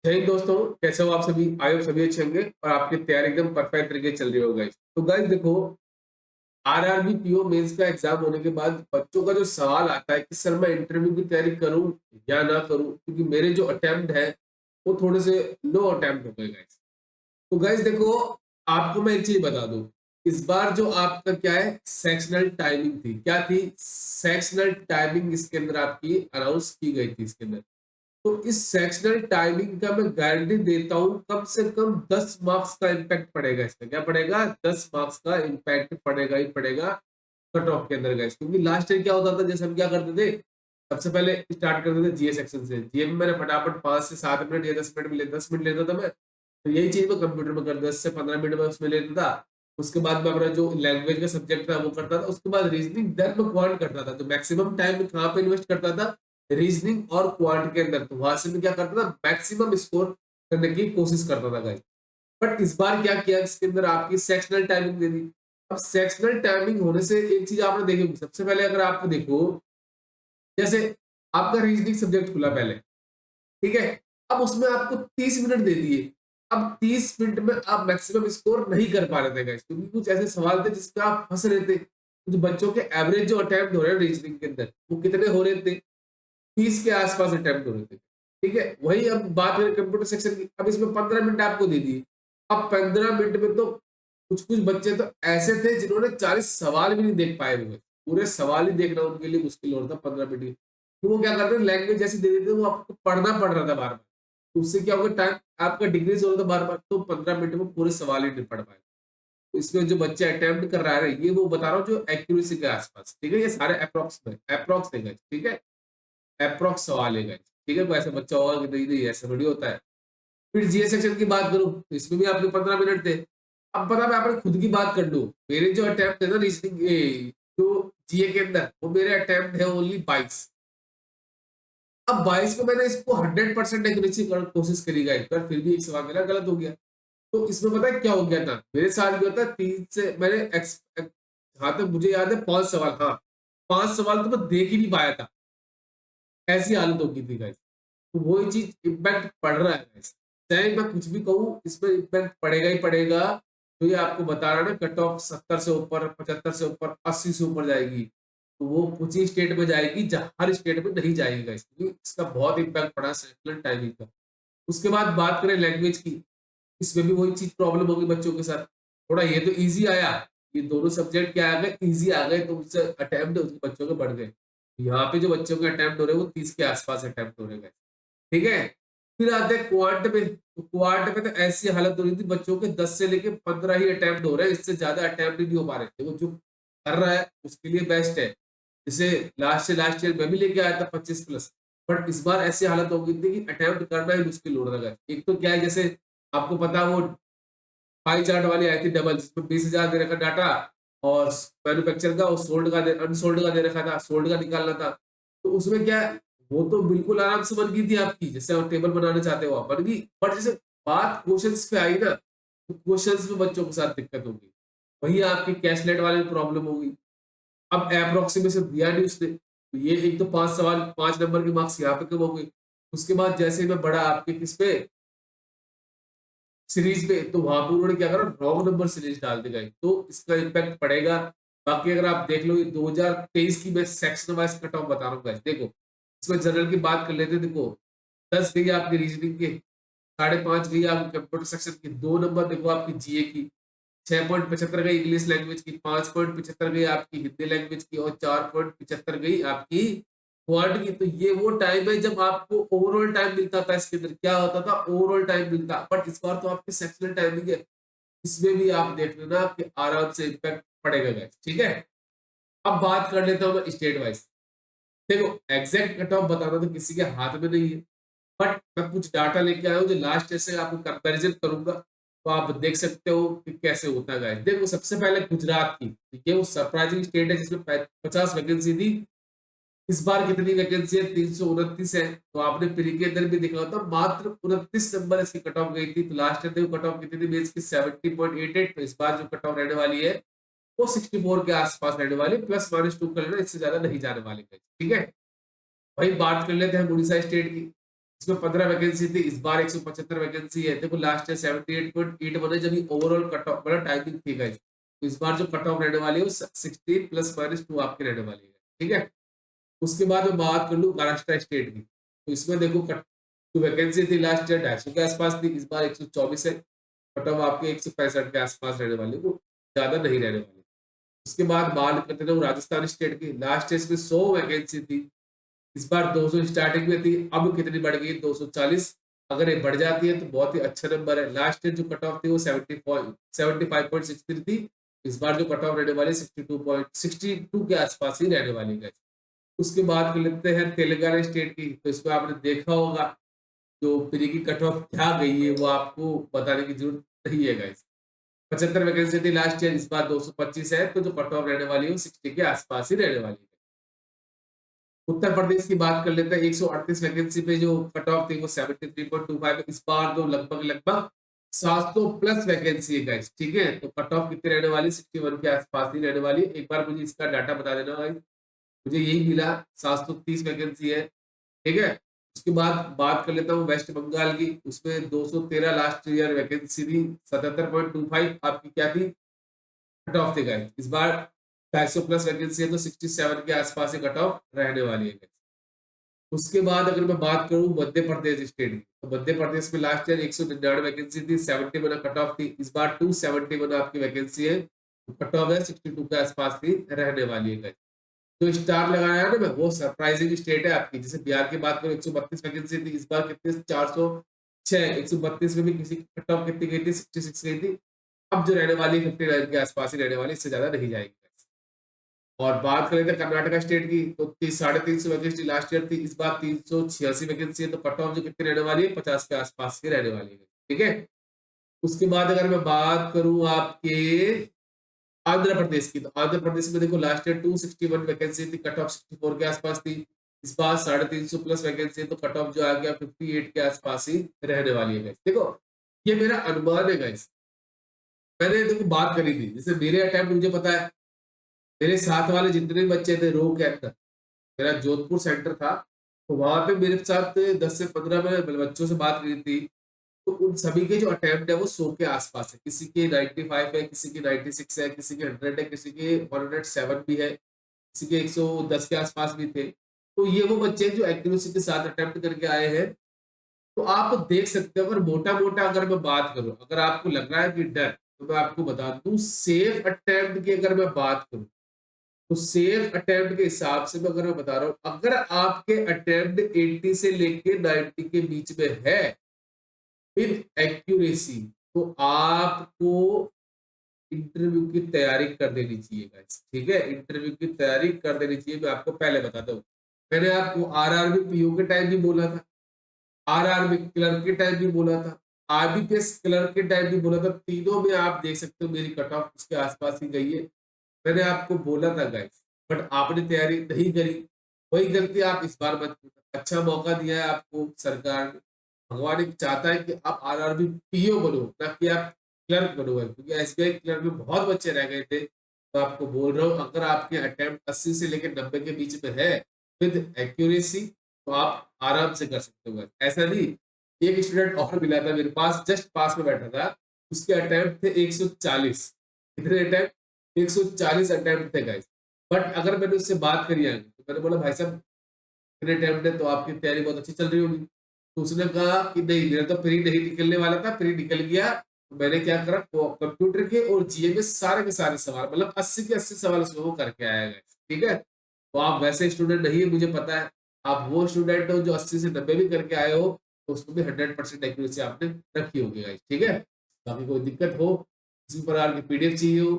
जय हिंद दोस्तों, कैसे हो आप सभी? आई होप सभी अच्छे होंगे और आपकी तैयारी एकदम परफेक्ट तरीके से चल रही हो गाइस। तो गाइस देखो, आरआरबी पीओ मेंस का एग्जाम होने के बाद बच्चों का जो सवाल आता है कि सर मैं इंटरव्यू की तैयारी करूं या ना करूं, क्योंकि मेरे जो अटेम्प्ट है वो थोड़े से लो अटेम्प्ट हो गए गाइस। तो गाइस देखो, आपको मैं एक चीज बता दूं। इस बार जो आपका क्या है, सेक्शनल टाइमिंग थी, क्या थी? सेक्शनल टाइमिंग इसके अंदर आपकी अनाउंस की गई थी इसके अंदर। तो इस सेक्शनल टाइमिंग का मैं गारंटी देता हूं, कम से कम 10 मार्क्स का इम्पैक्ट पड़ेगा। इसमें क्या पड़ेगा? 10 मार्क्स का इम्पैक्ट पड़ेगा ही पड़ेगा कट ऑफ के अंदर गाइस। क्योंकि लास्ट ईयर क्या होता था, जैसे हम क्या करते थे, सबसे पहले स्टार्ट करते थे जीए सेक्शन से। जीए में मैंने फटाफट 5 से 7 मिनट या 10 मिनट में 10 मिनट लेता था मैं। तो यही चीज मैं कंप्यूटर में कर 10 से 15 मिनट में उसमें लेता था। उसके बाद मैं अपना जो लैंग्वेज का सब्जेक्ट था वो करता था। उसके बाद रीजनिंग, देन मैं क्वांट करता था। तो मैक्सिमम टाइम में कहाँ पे इन्वेस्ट करता था? रीजनिंग और क्वांट के अंदर। तो वहां से मैं क्या करता था, मैक्सिमम स्कोर करने की कोशिश करता था गाइस। बट इस बार क्या किया, इसके अंदर आपकी सेक्शनल टाइमिंग दे दी। अब सेक्शनल टाइमिंग होने से एक चीज आपने देखी होगी, सबसे पहले अगर आपको देखो, जैसे आपका रीजनिंग सब्जेक्ट खुला पहले, ठीक है। अब उसमें आपको 30 मिनट दे दिए। अब 30 मिनट में आप मैक्सिमम स्कोर नहीं कर पा रहे थे गाइस, क्योंकि कुछ ऐसे सवाल थे जिसमें आप फंस रहे थे। कुछ बच्चों के एवरेज जो अटेम्प्ट हो रहे हैं रीजनिंग के अंदर, वो कितने हो रहे थे? 30 के आसपास अटेम्प्ट हो रहे थे। ठीक है, वही अब बात करें कंप्यूटर सेक्शन की। अब इसमें 15 मिनट आपको दे दिए। अब 15 मिनट में तो कुछ कुछ बच्चे तो ऐसे थे जिन्होंने 40 सवाल भी नहीं देख पाए हुए। पूरे सवाल ही देखना उनके लिए मुश्किल हो रहा था 15 मिनट की। तो वो क्या करते थे, लैंग्वेज जैसी दे देते थे, वो आपको पढ़ना पड़ रहा था बार बार। तो उससे क्या होगा, टाइम आपका डिक्रीज हो रहा था बार बार। तो 15 मिनट में पूरे सवाल ही नहीं पढ़ पाए। तो इसमें जो बच्चे अटेम्प्ट कर रहा है, ये वो बता रहा हूँ जो एक्यूरेसी के आसपास, ठीक है। ये सारे अप्रोक्स में अप्रोक्स देगा, ठीक है। अप्रोक्स सवाल है गाइस, ठीक है। कोई ऐसा बच्चा होगा कि नहीं नहीं ऐसा थोड़ी होता है। फिर जीएस सेक्शन की बात करूं तो इसमें भी आपके 15 मिनट थे। अब पता मैं अपने खुद की बात कर लूं, मेरे जो अटेम्प्ट है ना रीजनिंग जो जीए के अंदर, वो मेरे अटेम्प्ट है ओनली 22। अब 22 में मैंने इसको 100% एक्यूरेसी कोशिश करी गाइस, पर फिर भी एक सवाल मेरा गलत हो गया। तो इसमें पता है क्या हो गया था, मेरे साथ भी होता है। 3 से मैंने जहां तक मुझे याद है 5 सवाल, हाँ 5 सवाल तो मैं देख ही नहीं पाया था। ऐसी हालत हो गई थी गाइस। तो वही चीज इम्पैक्ट पड़ रहा है गाइस। चाहे मैं कुछ भी कहूँ, इसमें इम्पैक्ट पड़ेगा ही पड़ेगा। तो ये आपको बता रहा ना, कट ऑफ 70 से ऊपर, 75 से ऊपर, 80 से ऊपर जाएगी। तो वो कुछ ही स्टेट में जाएगी, जहाँ हर स्टेट में नहीं जाएगी गाइस, क्योंकि इसका बहुत इम्पैक्ट पड़ा सेंट्रल टाइमिंग का। उसके बाद बात करें लैंग्वेज की, इसमें भी वही चीज प्रॉब्लम होगी बच्चों के साथ। थोड़ा ये तो इजी आया, ये दोनों सब्जेक्ट क्या आ गए, इजी आ गए, तो उससे अटेम्प्ट बच्चों के बढ़ गए। यहाँ पे जो बच्चों के अटेम्प्ट हो रहे हैं वो 30 के आसपास अटेम्प्ट हो रहे हैं, ठीक है। फिर आते हैं क्वांट में। तो क्वांट में तो ऐसी हालत हो रही थी बच्चों के, 10 से लेके 15 ही अटेम्प्ट हो रहे हैं, इससे ज्यादा अटेम्प्ट ही नहीं हो पा रहे थे। वो जो कर रहा है उसके लिए बेस्ट है। जैसे लास्ट से लास्ट ईयर मैं भी लेके आया था 25 प्लस। बट इस बार ऐसी हालत हो गई थी कि अटेम्प्ट करना ही मुश्किल हो रहा था। एक तो क्या है, जैसे आपको पता, वो पाई चार्ट वाली आई थी डबल, जिसमें 20,000 दे रखा डाटा, और मैन्युफैक्चर का और सोल्ड का अनसोल्ड का दे रखा था, सोल्ड का निकालना था। तो उसमें क्या है, वो तो बिल्कुल आराम से बन गई थी आपकी, जैसे आप टेबल बनाना चाहते हो आप बन गई। बट जैसे बात क्वेश्चंस पे आई ना, तो क्वेश्चंस में बच्चों के साथ दिक्कत होगी। वही आपकी कैशलेट वाले में प्रॉब्लम होगी। अब अप्रोक्सीमेशन दिया नहीं उसने, तो ये एक तो 5 सवाल, 5 नंबर के मार्क्स यहाँ पे कम हो गई। उसके बाद जैसे मैं बड़ा आपके किस पे, सीरीज पे, तो वहां पर उन्होंने क्या करा, रॉन्ग नंबर सीरीज डाल दी गई। तो इसका इम्पैक्ट पड़ेगा। बाकी अगर आप देख लो, ये 2023 की मैं सेक्शन वाइज कट ऑफ बता रहा हूँ guys। देखो, इसमें जनरल की बात कर लेते हैं। देखो, 10 गई आपकी रीजनिंग के, 5.5 गई आपकी कंप्यूटर सेक्शन की, 2 नंबर देखो आपकी जीए की, 6.75 गई इंग्लिश लैंग्वेज की, 5.75 गई आपकी हिंदी लैंग्वेज की, और 4.75 गई आपकी क्वांट की। तो ये वो टाइम है जब आपको ओवरऑल टाइम मिलता था। इसके अंदर क्या होता था, ओवरऑल टाइम मिलता। बट इस बार तो आपकी सेक्शनल टाइमिंग है, इसमें भी आप देख लेना आपके आराम से इम्पैक्ट पड़ेगा guys, ठीक है। अब बात कर लेता हूँ मैं स्टेट वाइज। देखो, एग्जैक्ट कट ऑफ बताना तो किसी के हाथ में नहीं है। बट मैं कुछ डाटा लेके आया हूँ जो लास्ट ईयर से आपको कंपैरिजन करूंगा, तो आप देख सकते हो कि कैसे होता है गाइस। देखो, सबसे पहले गुजरात की, तो ये वो सरप्राइजिंग स्टेट है जिसमें 50 वैकेंसी थी। इस बार कितनी वैकेंसी है? 329 है। तो आपने प्री के अंदर भी देखा होता, मात्र 29 नंबर इसकी कट ऑफ गई थी। तो लास्ट ईयर देखो कट ऑफ कितनी थी मेंस की, 70.88। तो इस बार जो कट ऑफ रहने वाली है वो 64 के आसपास रहने वाली, +-2 कर लेना, इससे ज्यादा नहीं जाने वाली है, ठीक है। वही बात कर लेते हैं उड़ीसा स्टेट की। इसमें 15 वैकेंसी थी, इस बार 175 वैकेंसी है। देखो लास्ट ईयर 78.81 है जब ये ओवरऑल कट ऑफ मतलब टाइमिंग थी गाइस। तो इस बार जो कट ऑफ रहने वाली है वो 16 +-2 आपकी रहने वाली है, ठीक है। उसके बाद मैं बात कर लूँ महाराष्ट्र स्टेट की, तो इसमें देखो कट जो वैकेंसी थी लास्ट ईयर 250 के आसपास थी, इस बार 124 है। कट ऑफ आपके 165 के आसपास रहने वाली है, वो ज्यादा नहीं रहने वाली। उसके बाद बात करते हैं राजस्थान स्टेट की, लास्ट ईयर इसमें 100 वैकेंसी थी, इस बार 200 स्टार्टिंग में थी, अब कितनी बढ़ गई 240। अगर ये बढ़ जाती है तो बहुत ही अच्छा नंबर है। लास्ट ईयर जो कट ऑफ थी वो 75.63 थी, इस बार जो कट ऑफ रहने वाली 62 के आसपास ही रहने वाली है। उसके बाद कर लेते हैं तेलंगाना स्टेट की, तो इसमें आपने देखा होगा जो प्री की कट ऑफ क्या गई है वो आपको बताने की जरूरत नहीं है गाइस। 75 वैकेंसी थी लास्ट ईयर, इस बार 225 है, तो जो कट ऑफ रहने वाली है वो 60 के आसपास ही रहने वाली है। उत्तर प्रदेश की बात कर लेते हैं, 138 वैकेंसी पे जो कट ऑफ थी वो 73.25 है, इस बार तो लगभग लगभग 700 प्लस वैकेंसी है गाइस, ठीक है। तो कट ऑफ कितनी रहने वाली 61 के आसपास ही रहने वाली है। एक बार मुझे इसका डाटा बता देना गाइस, मुझे यही मिला 730 वैकेंसी है, ठीक है। उसके बाद बात कर लेता हूँ वेस्ट बंगाल की, उसमें 213 लास्ट ईयर वैकेंसी थी, 77.25 आपकी क्या थी कट ऑफ थी गाइस। इस बार 250 प्लस वैकेंसी है तो 67 के आसपास ही कट ऑफ रहने वाली है। उसके बाद अगर मैं बात करूं मध्य प्रदेश स्टेट की, तो मध्य प्रदेश में लास्ट ईयर 199 वैकेंसी थी, 71 कट ऑफ थी, इस बार 271 आपकी वैकेंसी है, कट ऑफ है 62 के आसपास ही रहने वाली है। जो स्टार लगाया है ना मैं, वो सरप्राइजिंग स्टेट है आपकी। जैसे बिहार की बात करूं 132 वैकेंसी थी, इस बार कितने 406, 132 में भी किसी की कट ऑफ कितनी गई थी 66 गई थी। अब जो रहने वाली 59 के आसपास ही रहने वाली, इससे ज्यादा नहीं जाएगी। और बात करें तो कर्नाटका स्टेट की, तो 350 वैकेंसी लास्ट ईयर थी, इस बार 386 वैकेंसी है, तो कट ऑफ जो कितनी रहने वाली है 50 के आसपास की रहने वाली है, ठीक है। उसके बाद अगर मैं बात करूं आपके आंध्र प्रदेश की, तो आंध्र प्रदेश में देखो लास्ट ईयर 261 वैकेंसी थी, कट ऑफ 64 के आसपास थी, इस बार 350 प्लस वैकेंसी है, तो कट ऑफ जो आ गया 58 के आसपास ही रहने वाली है। देखो ये मेरा अनुमान है गाइस, मैंने देखो बात करी थी, जैसे मेरे अटेम्प्ट मुझे पता है, मेरे साथ वाले जितने भी बच्चे थे रो के अंदर, मेरा जोधपुर सेंटर था, तो वहां पे मेरे साथ 10 से 15 में बच्चों से बात की थी, तो उन सभी के जो अटेम्प्ट है वो 100 के आसपास है, किसी के 95 है, किसी के 96 है, किसी के 100 है, किसी के 107 भी है, किसी के 110 के आसपास भी थे। तो ये वो बच्चे जो एक्यूरेसी के साथ अटेम्प्ट करके आए हैं, तो आप देख सकते हो। अगर मोटा मोटा अगर मैं बात करूं, अगर आपको लग रहा है कि डर, तो मैं आपको बता दूं सेफ अटेम्प्ट की अगर मैं बात करूं, तो सेफ अटेम्प्ट के हिसाब से मैं अगर मैं बता रहा हूं, अगर आपके अटेम्प्ट 80 से लेके 90 के बीच में है विद एक्यूरेसी, तो आपको इंटरव्यू की तैयारी कर देनी चाहिए गाइस, ठीक है। इंटरव्यू की तैयारी कर देनी चाहिए, मैं आपको पहले बताता हूँ। मैंने आपको आरआरबी पीओ के टाइम भी बोला था, आरआरबी क्लर्क के टाइम भी बोला था, आरबीपीएस क्लर्क के टाइम भी बोला था, तीनों में आप देख सकते हो मेरी कट ऑफ उसके आसपास ही गई है। मैंने आपको बोला था गाइस, बट आपने तैयारी नहीं करी, वही गलती आप इस बार मत करना। अच्छा मौका दिया है आपको सरकार ने, भगवान चाहता है कि आप आरआरबी पीओ बनो, ना कि आप क्लर्क बनो भाई, क्योंकि एसबीआई क्लर्क में बहुत बच्चे रह गए थे। तो आपको बोल रहा हूँ, अगर आपके अटेम्प्ट 80 से लेकर 90 के बीच में है विद एक्यूरेसी, तो आप आराम से कर सकते हो। ऐसा नहीं, एक स्टूडेंट और मिला था मेरे पास, जस्ट पास में बैठा था, उसके अटेम्प्ट थे 140। कितने अटेम्प्ट 140 अटेम्प्ट थे गाइस। बट अगर मैंने उससे बात करी आगे, तो मैंने बोला भाई साहब इतने अटेम्प्ट है तो आपकी तैयारी बहुत अच्छी चल रही होगी। तो उसने कहा कि नहीं, मेरा तो प्री नहीं निकलने वाला था, प्री निकल गया। तो मैंने क्या करा, कंप्यूटर के और जीए में सारे के सारे सवाल, मतलब 80 के 80 सवाल उसमें वो करके आया है, ठीक है। तो आप वैसे स्टूडेंट नहीं है मुझे पता है, आप वो स्टूडेंट हो जो 80 से 90 भी करके आए हो, तो उसमें भी 100% एक्यूरेसी आपने रखी होगी गाइस, ठीक है। बाकी कोई दिक्कत हो, किसी प्रकार की पीडीएफ चाहिए हो,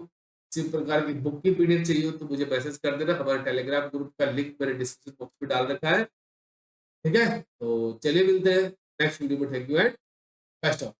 किसी प्रकार की बुक की पीडीएफ चाहिए हो, तो मुझे मैसेज कर देना। हमारे टेलीग्राम ग्रुप का लिंक मैंने डिस्क्रिप्शन बॉक्स में डाल रखा है, ठीक है। तो चलिए मिलते हैं नेक्स्ट वीडियो में। Thank you and best of